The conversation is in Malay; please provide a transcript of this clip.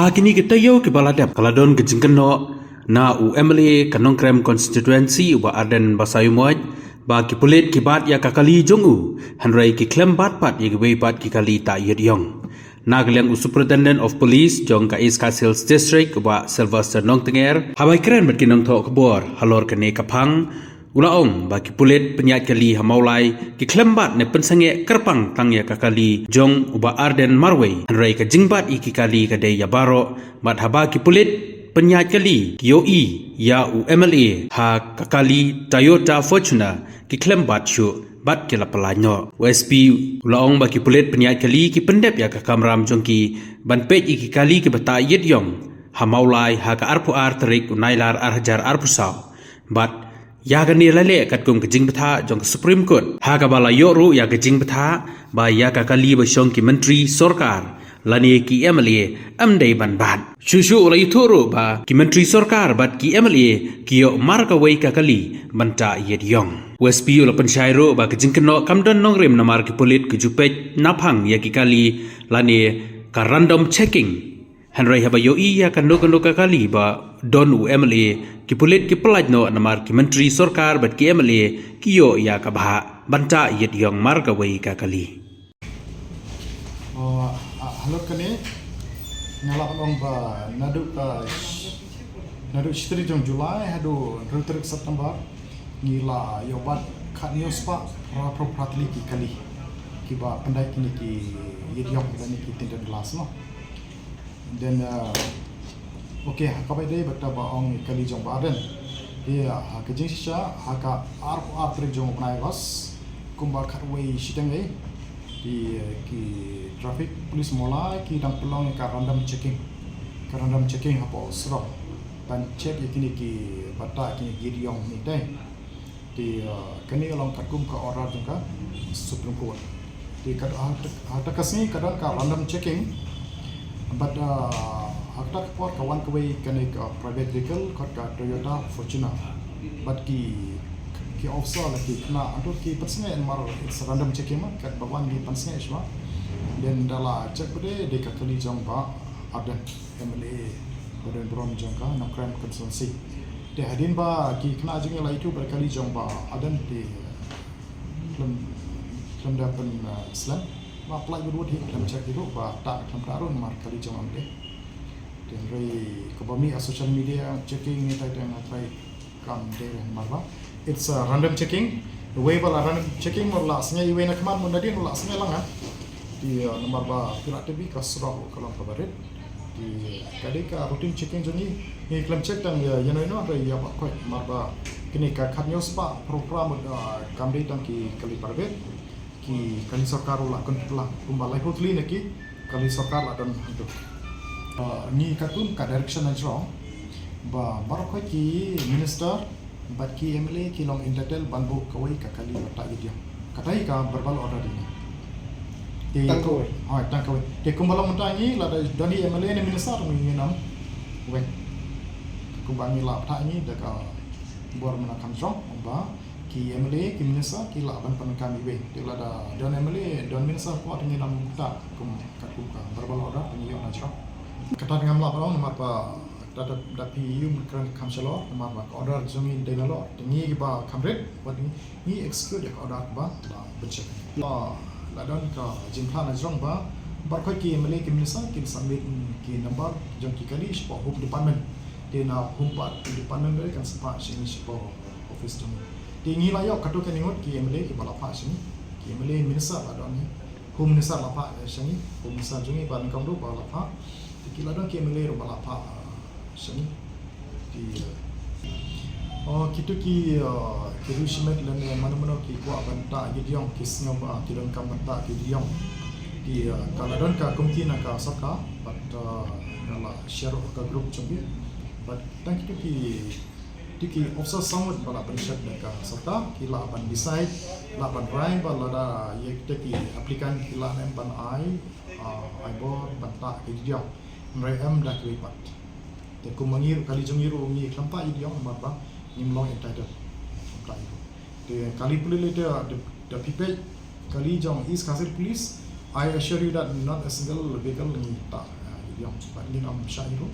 Kini kita yo ke baladap kaladon ke jengkeno na UMLA kanong krem constituency uba Arden Basayu Muaj ba ki pulit ki bat ya kakali jongu hanrai ki klem bat pat ye gwe bat ki kali ta yed yong. Nagliang Superintendent of Police jong ka East Hills District uba Sylvester Nong Tenger habai keren bat kinong thok kebor halor kene kapang ulaong bagi pulit penyat kali hamaulai ki klembat ne pensange kerpang tang ya kakali jong uba Arden Marway hanrai ka jingbat iki kali kadai ya baro mat haba ki pulit penyat kali KOE ya UMLA ha kakali Toyota Fortuner ki klembat syu bat kila pelanyo USP ulaong bagi pulit penyat kali ki pendep ya kakamram jong ki banpej iki kali ki bata yed yong hamaulai ha ka arpu ar terik unailar arhajar arpusau bat ya kan ni lale kat kum kejing betha jong Supreme Court ha ka bala yoru ya kejing betha ba ya ka kali ba shong ki menteri sarkar lani ki MLA amdai ban ban shushu ulai thuru ba ki menteri sarkar bat ki MLA ki yo mar ka wei ka kali banta yed yong USP ula pensyairu ba kejing keno kamdon nongrem namar ki pulit ki jupej naphang ya ki kali lani ka random checking Henry haba yoi ya kando ka kali ba don UMLA ki pulit ki pelaj no namar ki menteri sarkar bat ki MLA ki yo ya ka bha banta yet yong mar ka wei ka kali halo kene ngalap long ba nadu shtri jong Julai hadu rutrik September ngila yo bat khat news pa ra propratli ki kali ki ba pandai kini ki yet yong dan ki tinda gelas no dan okey hakapai dei bata ba ong kali jong baden dia hakajing sha haka ar tri jong naivas kumba khatway shitang ei di ki traffic police mola ki dang pelong ka random checking hapo sro pan check yakini ki bata kini gidiong ni dai di kani along katkum ka order jong ka Supreme Court di kat hata kasni kadang ka random checking but hakta por kawan kawai kane ka private vehicle kot ka Toyota Fortuner but ki officer lagi kena antur ki pasngai mar it's random checking mat kat bawan ki pasngai iswa then dala check bude de ka kali jong ba Arden MLA Arden Brom jong ka na crime consultancy de hadin ba ki kena jing la itu berkali jong ba Arden di film dapat Islam ma apply good hit dalam check itu ba tak dalam karun mar kali jong amde dan rai kebami social media checking ni tai dan try kam de marba it's a random checking the way bala random checking mor la snya iwe na kaman mon dadin la snya langa di nomor ba pira tebi ka surau kalau kabaret di kadika routine checking joni ni claim check dan ya no rai ya ba koi marba kini ka khanyo spa program kamri tang ki kali parvet ki kali sarkar ula kon pula kumbalai hotli neki kali sarkar la dan hantu ni katun ka direction na wrong ba barokoi ki minister bat ki MLA ki long intatel banbu kawai ka kali bata video katai ka verbal order ini di tangkoi de kumbalang mentani la dani MLA ni minister ni nam wen kumbangi la bata ni da ka bor menakan wrong ba ki MLA ki minister ki la ban pan kami we de la da don MLA don minister ko ni nam ta kum ka verbal order ni yo na wrong kata dengan la orang apa data dapi yum kan kamsalo apa order zomi denalo ni ba kamret buat ni execute order ba becek la don ka jimpla na jong ba barkoi ki MLA ki minister ki submit ki number jong ki kali spo home department de na home department dari kan sepa sini spo office jong di ni la yo katu kan ingot ki MLA ki bala pa sini ki MLA minister la don home minister la pa sini home minister jongi ban kam do bala pa kila dong ki MLA ro bala pa sini di kitu ki rushmet lan mana ki ko abanta gidiong kisnyo ba ki don kam banta gidiong di kala don ka komiti na ka saka but dala share ka group chungi but tang kitu ki officer samut bala pensyat ka saka kila ban decide la ban rai bala da yek ki aplikan kila nem ban ai bo banta gidiong mereka dah kelipat. Teku mengir kali jengiru ni kelampak ini yang apa ni melong entitled. The kali police the people kali jong East Hills Police I assure you that not a single vehicle ni tak yang pak din am sya iru